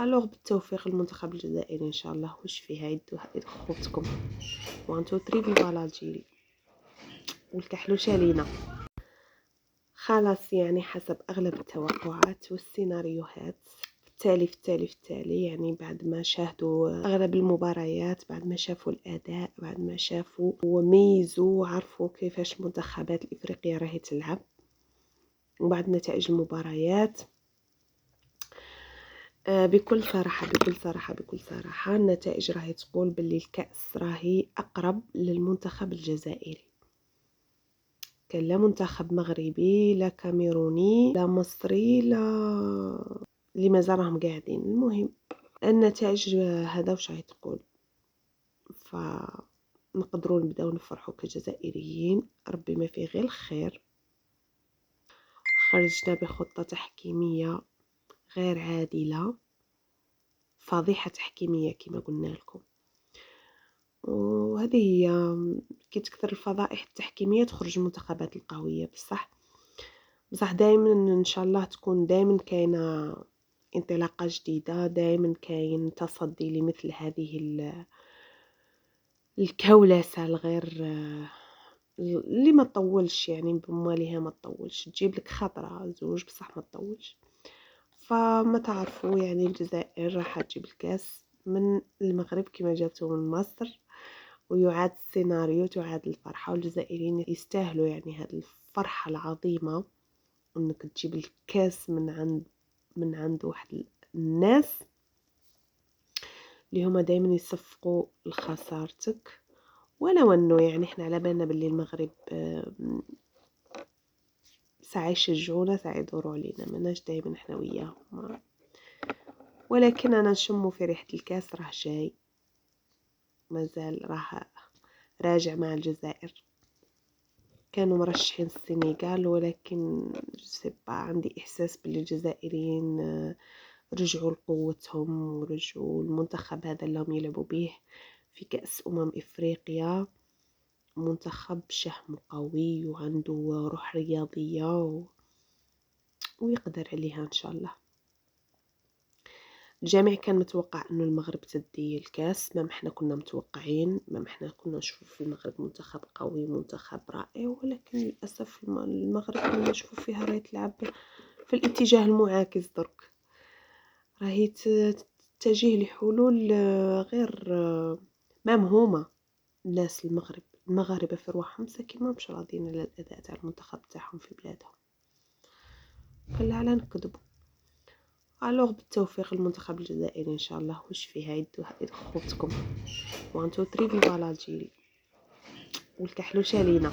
الوغ بالتوفيق المنتخب الجزائري ان شاء الله. واش فيها يدو خوتكم 1 2 3 فيفا لاجيري والكحلوشه لينا. خلاص يعني حسب اغلب التوقعات والسيناريوهات في التالي يعني بعد ما شاهدوا اغلب المباريات، بعد ما شافوا الاداء، بعد ما شافوا وميزوا وعرفوا كيفاش المنتخبات الافريقيه راهي تلعب، وبعد نتائج المباريات بكل صراحة النتائج راهي تقول باللي الكأس راهي أقرب للمنتخب الجزائري. كان لا منتخب مغربي لا كاميروني لا مصري لا اللي مازال راهم قاعدين. المهم النتائج هذا واش راهي تقول، فنقدروا نبداو نفرحوا كجزائريين. ربي ما فيه غير الخير. خرجنا بخطة تحكيمية غير عادلة، فضيحة تحكيمية كما قلنا لكم، وهذه هي. كي تكثر الفضائح التحكيمية تخرج المنتخبات القوية. بصح دائما ان شاء الله تكون دائما كاينة انطلاقة جديدة، دائما كاين تصدي لمثل هذه الكولسة الغير اللي ما تطولش، يعني بمواليها ما تطولش، تجيب لك خطرة زوج بصح ما تطولش. فما تعرفوا يعني الجزائر راح تجيب الكاس من المغرب كما جاتو من مصر، ويعاد السيناريو، تعاد الفرحة، والجزائريين يستاهلوا يعني هذه الفرحة العظيمة انك تجيب الكاس من عند واحد الناس اللي هما دائما يصفقوا لخسارتك. ولو انه يعني احنا على بالنا باللي المغرب ساعة يشجعونا ساعة يدوروا علينا، مناش دائما احنا وياهم، ولكن انا نشمو في ريحة الكاس راه جاي، مازال راه راجع مع الجزائر. كانوا مرشحين السنغال، ولكن عندي احساس باللي الجزائريين رجعوا لقوتهم ورجعوا المنتخب هذا اللي هم يلعبوا به في كأس افريقيا. منتخب شهم قوي وعنده روح رياضية ويقدر عليها ان شاء الله. الجميع كان متوقع انه المغرب تدي الكاس، ما احنا كنا متوقعين، ما احنا كنا نشوف في المغرب منتخب قوي ومنتخب رائع، ولكن للاسف المغرب كنا نشوف فيها راهي تلعب في الاتجاه المعاكس درك، راهي تتجه لحلول غير مهمة. الناس المغاربة في رواحهم مساكين ما مش راضيين على الاداء تاع المنتخب تاعهم في بلادهم، كلا على نكذبوا. الوغ بالتوفيق المنتخب الجزائري ان شاء الله. واش فيها يدو خوتكم 1 2 3 فيفا لاجيري والكحلوشه لينا.